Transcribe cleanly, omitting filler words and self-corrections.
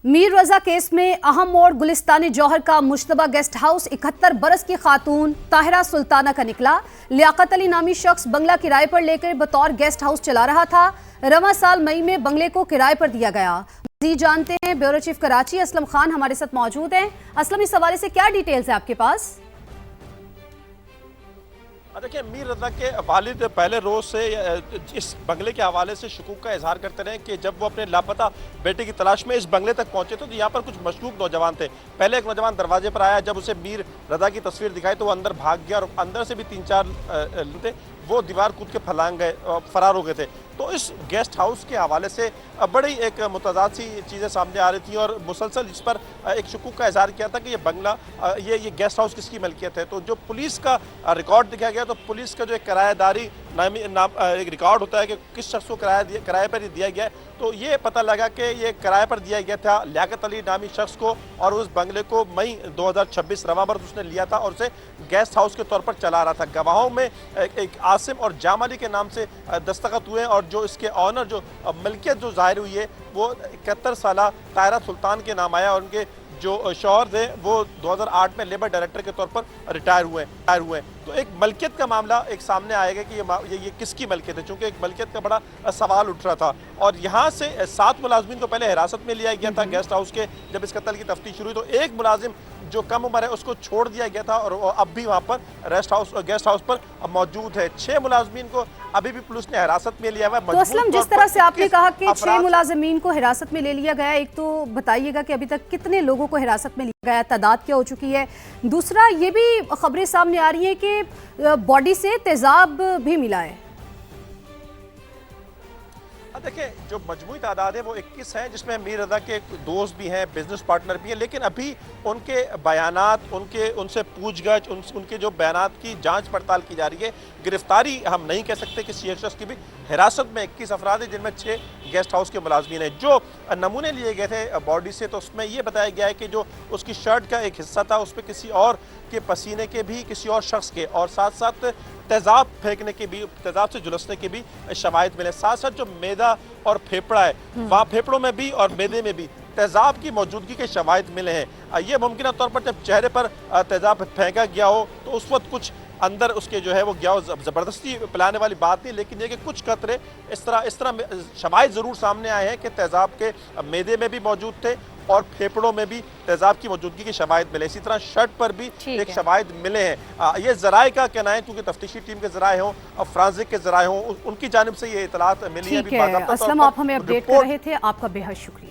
मीर रजा case में अहम मोड़ गुलिस्तान जौहर का मुश्तबा गेस्ट हाउस 71 बरस की खातून ताहिरा सुल्ताना का निकला। लियाकत अली नामी शख्स बंगला किराए पर लेकर बतौर गेस्ट हाउस चला रहा था। रवां साल मई में बंगले को किराए पर दिया गया। मज़ीद जानते हैं ब्यूरो चीफ कराची असलम खान हमारे साथ मौजूद हैं। असलम, इस हवाले से क्या डिटेल्स है आपके पास? देखिए, मीर रजा के वालिद पहले रोज से इस बंगले के हवाले से शकूक का इजहार करते रहे कि जब वो अपने लापता बेटे की तलाश में इस बंगले तक पहुंचे तो यहाँ पर कुछ मशकूक नौजवान थे। पहले एक नौजवान दरवाजे पर आया, जब उसे मीर रजा की तस्वीर दिखाई तो वो अंदर भाग गया और अंदर से भी 3-4 थे वो दीवार कूद के फरार हो गए थे। तो इस गेस्ट हाउस के हवाले से बड़ी एक मुतज़ाद सी चीज़ें सामने आ रही थी और मुसलसल इस पर एक शकूक का इजहार किया था कि ये बंगला ये गेस्ट हाउस किसकी मलकियत है। तो जो पुलिस का रिकॉर्ड दिखाया गया तो पुलिस का जो एक किराएदारी एक रिकॉर्ड होता है कि किस शख्स को किराए पर दिया गया है, तो ये पता लगा कि ये किराए पर दिया गया था लियाकत अली नामी शख्स को और उस बंगले को मई 2026 रवां बरस उसने लिया था और उसे गेस्ट हाउस के तौर पर चला रहा था। गवाहों में एक आसिम और जाम अली के नाम से दस्तखत हुए और जो इसके ऑनर जो मिल्कियत जो जाहिर हुई है वो 71 साला ताहिरा सुल्तान के नाम आया और उनके जो शौहर थे वो 2008 में लेबर डायरेक्टर के तौर पर रिटायर हुए। तो एक मलकियत का मामला एक सामने आएगा कि ये किसकी मलकियत है, चूँकि एक मलकियत का बड़ा सवाल उठ रहा था। और यहाँ से 7 मुलाजमीन को पहले हिरासत में लिया गया था गेस्ट हाउस के। जब इस कत्ल की तफ्तीश शुरू हुई तो एक मुलाजिम जो कम उम्र है उसको छोड़ दिया गया था और अब भी वहाँ पर गेस्ट हाउस पर मौजूद है। 6 मुलाजमीन को अभी भी पुलिस ने हिरासत में लिया हुआ है। तो असलम, जिस तरह से आपने कहा कि 6 मुलाजमीन को हिरासत में ले लिया गया, एक तो बताइएगा कि अभी तक कितने लोगों को हिरासत में लिया गया, तादाद क्या हो चुकी है? दूसरा, ये भी खबरें सामने आ रही हैं कि बॉडी से तेजाब भी मिला है। देखिए, जो मजमूई तादाद है वो 21 है, जिसमें मीर रजा के दोस्त भी हैं, बिजनेस पार्टनर भी हैं, लेकिन अभी उनके बयानात उनसे पूछगछ उनके जो बयानात की जांच पड़ताल की जा रही है। गिरफ्तारी हम नहीं कह सकते किसी एक शख्स की भी। हिरासत में 21 अफराद हैं जिनमें 6 गेस्ट हाउस के मुलाजमीन हैं। जो नमूने लिए गए थे बॉडी से तो उसमें ये बताया गया है कि जो उसकी शर्ट का एक हिस्सा था उस पर किसी और के पसीने के भी, किसी और शख्स के, और साथ साथ तेजाब फेंकने के भी, तेजाब से झुलसने के भी शवाहिद मिले। साथ साथ जो मैदा और फेफड़ा है वहाँ फेफड़ों में भी और मैदे में भी तेजाब की मौजूदगी के शवाहिद मिले हैं। ये मुमकिन तौर पर जब चेहरे पर तेजाब फेंका गया हो तो उस वक्त कुछ अंदर उसके जो है वो गया हो, ज़बरदस्ती पिलाने वाली बात नहीं, लेकिन ये कि कुछ कतरे इस तरह शवाहिद ज़रूर सामने आए हैं कि तेजाब के मैदे में भी मौजूद थे और फेफड़ों में भी तेजाब की मौजूदगी के शवाहिद मिले। इसी तरह शर्ट पर भी एक शवाहिद मिले हैं। ये ज़राए का कहना है, क्योंकि तफ्तीशी टीम के ज़राए हों और फ्रांसिक के ज़राए हों, उनकी जानिब से ये इतलात मिली है। असलम, आप हमें अपडेट कर रहे थे, आपका बेहद शुक्रिया।